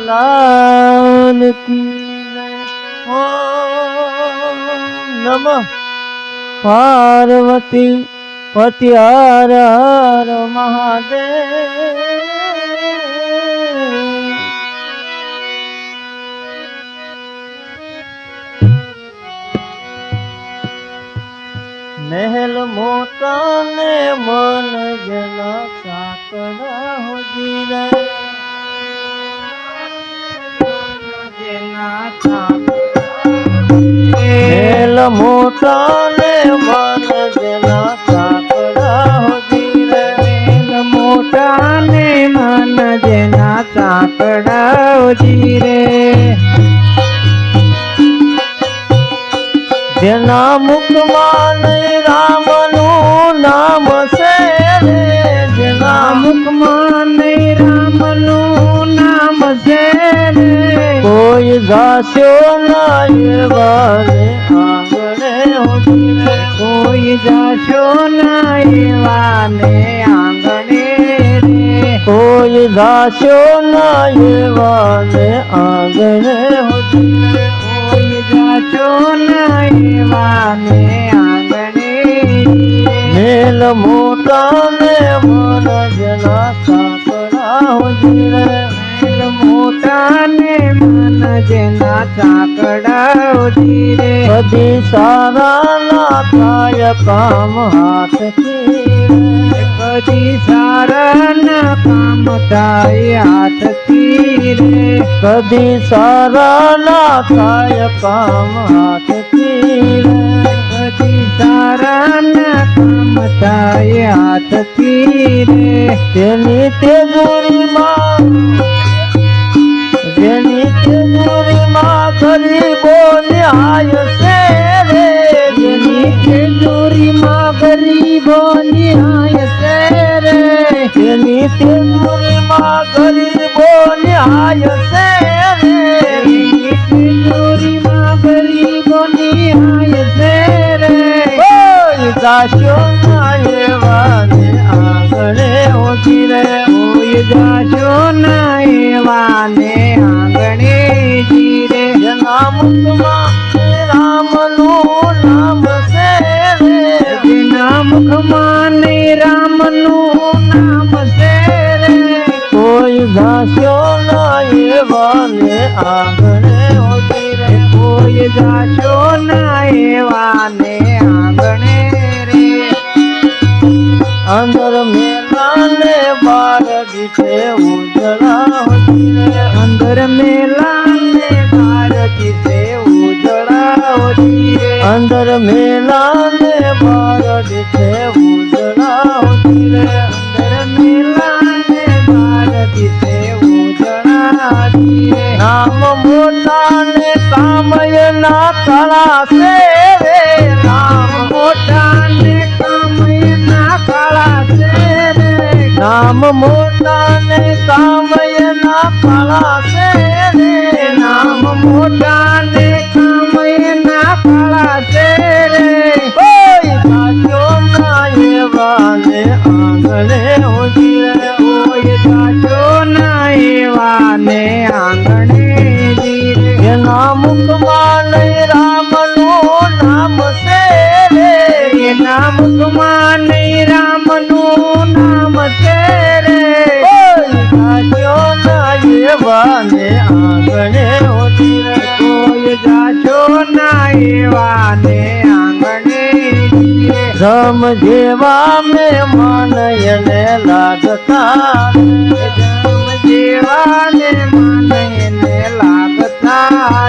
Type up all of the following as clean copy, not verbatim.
लाल की जय। ओम नमः पार्वती पति हर हर महादेव। महल मोटा ने मन जना साकड़ा हो जीरे। महल मोटा ने मन जना साकड़ा हो जीरे। महल मोटा ने मन जना साकड़ा हो जीरे। जेना मुख मान राम नु नाम से रे। जेना मुख मान राम नु नाम से रे। कोई जास्यो नाये वाले आंगणे हो जीरे। कोई जाशो नाये वाले आंगणे रे। कोई जास्यो नाये वाले आंगणे हो जीरे। कोई जाशो नाये वाले आंगणे रे। मेल मोटा ने मन जना साकड़ा हो जीरे। मेल मोटा ने मन जना साकड़ा हो जीरे। कदी सारा ना थाय काम हाथ की रे। कदी सारा ना काम थाय हाथ की रे। कदी सारा ना थाय काम हाथ की रे। कदी सारा ना काम थाय हाथ की रे। तेनी तेजूरी माँ जेनी तेजूरी माँ गरीबो न्याय से रे। जेनी तेजूरी माँ गरीबो न्याय से रे। जेनी तेजूरी माँ गरीबो न्याय से रे। जेनी तेजूरी माँ गरीबो न्याय से रे। कोई जाशो नाये वाले आंगणे हो जीरे। कोई जाशो नाये वाले आंगणे जीरे। जना मुख मान राम नु नाम से रे। बिना मुख माने राम नु नाम से रे। कोई जाशो नाये वाले आंगणे हो जीरे। कोई जाशो नाये वाले आंगणे रे। अंदर मेला ने बार दिखे उजड़ा हो जीरे। अंदर मेला ने बार जिसे उजड़ा हो जीरे। अंदर मेला ने बार दिखे उजड़ा हो जीरे। अंदर मेला ने बार जिसे उजड़ा जीरे। नाम मोटा ने कामय ना कला से रे। नाम मोटा ने कामय ना कला से रे। नाम मोटा ने कामय ना कला से रे। नाम मोटा ने कामय ना कला से रे। कोई जाशो नाये वाले आंगणे हो जीरे। कोई जाशो नाये वाले आंगणे जीरे। ये नाम मुख मान राम नु नाम से रे। ये नाम गुमान राम नु नाम से रे। कोई जाशो नाये वाले आंगणे हो जीरे। कोई जाशो नाये वाले आंगणे जीरे। राम जेवा में मन यने लागता रे। जम जीवा ने मन ने लागता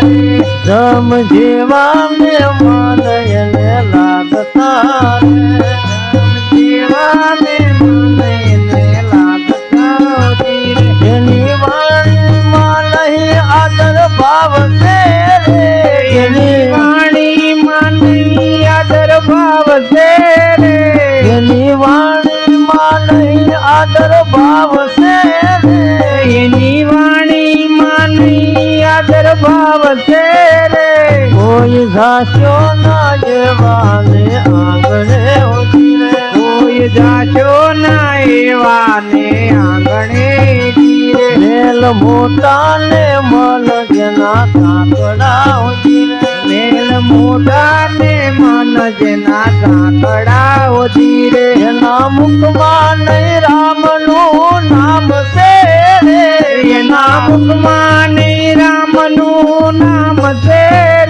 रे। राम जेवा में मन यने लागता रे। जम जीवा ने मन ने लागता रे। जेनी वाणी मां नहीं आदर भाव से रे। जेनी वाणी मन आदर भाव से रे। जेनी वाणी मां नहीं आदर भाव से रे। जेनी वाणी मन आदर भाव से रे। कोई जाशो नाये वाले आंगणे हो મોટા ને મન જેના કાકડા ઉજીરે મેલ મોટા ને મન જેના કાકડા ઉજીરે એના મુખમાં નહીં રામનું નામ છે રે એના મુખમાં નહીં રામનું નામ છે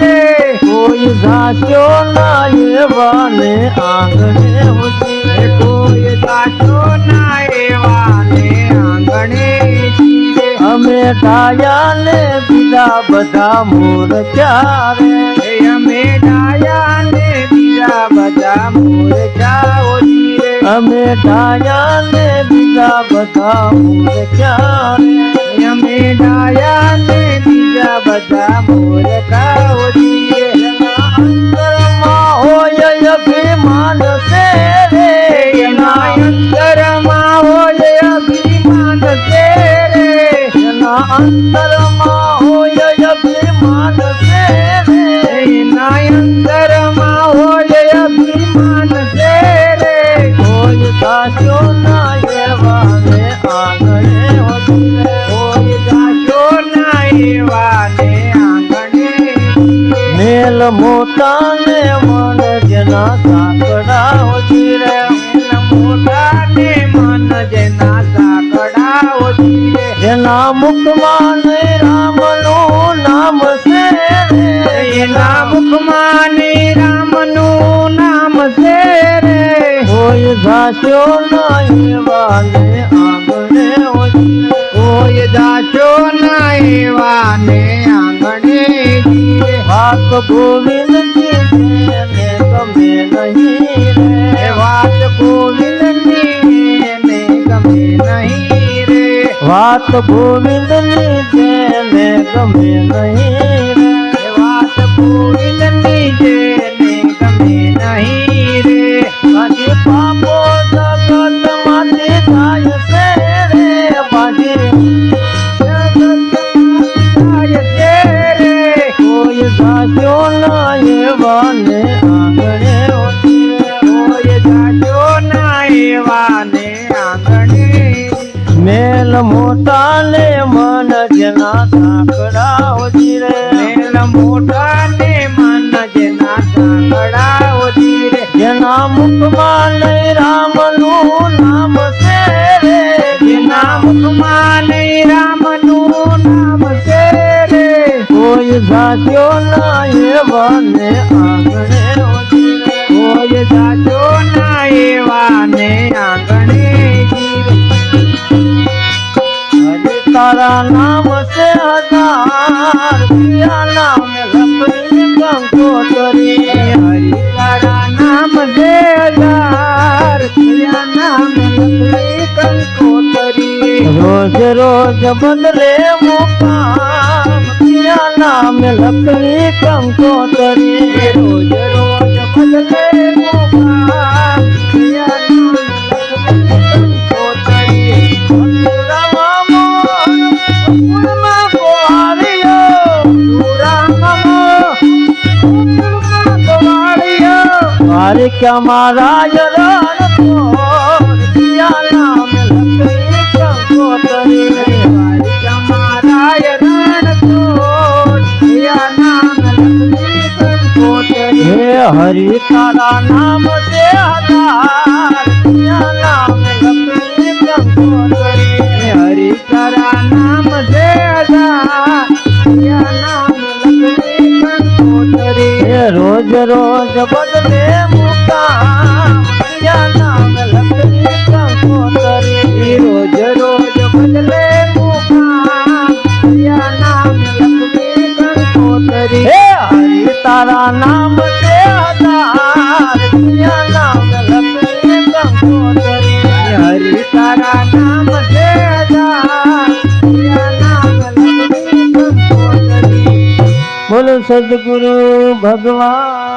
રે કોઈ જાસ્યો ના એવાને આંગણે ઉજીરે કોઈ સાચો ના એવાને આંગણે જીવે અમે ડાયા ને બીજા બધા મોર ક્યારે અમે ડાયા ને બીજા બધા મોર જાઓ જીવે અમે ડાયા ને બીજા બધા મોર ક્યારે અમે ડાયા ને બીજા બધા મોર ખાઓ જીવે અંતરમાં હોય અભિમાન છે રે એના અંતરમાં હોય અભિમાન છે રે એના અંતરમાં હોય અભિમાન છે રે એના અંતરમાં હોય અભિમાન છે રે કોઈ સાચો ના એવાને આંગણે ઉજીરે કોઈ જાશો ના એવાને આંગણે મેલ મોટા ને મન જેના સાંકડા ઉજીરે મોટા ને મન જેના સાંકડા જીવે જેના મુખમાં નહીં રામનું નામ છે રે એના મુખમાં ને રામનું નામ છે રે કોઈ જાસ્યો ના એવાને આંગણે ઉજીરે કોઈ જાશો ના એવાને આંગણે જીવે વાત ગોવિંદજી જેને ગમે નહીં રે વાત ગોવિંદની ને ગમે નહીં રે વાત ગોવિંદની જેને ગમે નહીં રે વાત ગોવિંદની જેને ગમે નહીં રે બાજી પાપો જગત માંથી જાય છે રે બાજી જાય છે રે કોઈ જાસ્યો ના એવાને આંગણે ઉજીરે કોઈ જાશો ના એવાને આંગણે મેલ મોટા ને મન જેના સાંકડા ઉજીરે મેલ મોટા ને મન જેના સાંકડા જીવે જેના મુખમાં નહીં રામનું નામ છે રે જેના મુખમાં નહીં રામનું નામ છે રે કોઈ જાસ્યો ના એવાને આંગણે ઉજીરે કોઈ જાશો ના એવાને આંગણે જીવે હરે તારા નામ છે હજાર પિયા નામ લખી કંકોતરી હરિ તારા નામ છે હજાર પ્રિયા નામ લખી કંકોતરી રોજ રોજ બદલે મુકામ પિયા નામ લખી કંકોતરી રોજ રોજ બદલે મુકામ પ્રિયા નામ લખી કંકોતરી રામા મોર ફૂલમાં કોહારિયો મારે ક્યાં મારા રણ કોર પિયા નામ લખી કંકોતરી હે હરિ તારા નામ છે હજાર પિયા નામ લખી કંકોતરી હરિ તારા નામ છે નામ લખી કંકોતરી હે રોજ રોજ બદલે મુકામ પિયા નામ લખી કંકોતરી રોજ રોજ બદલે મુકામ પ્રિયા નામ લખી કંકોતરી હે હરિ તારા નામ છે હજાર પિયા નામ લખી કંકોતરી હરિ તારા નામ છે પ્રિયા નામ લખી કંકોતરી બોલો સદગુરુ ભગવાન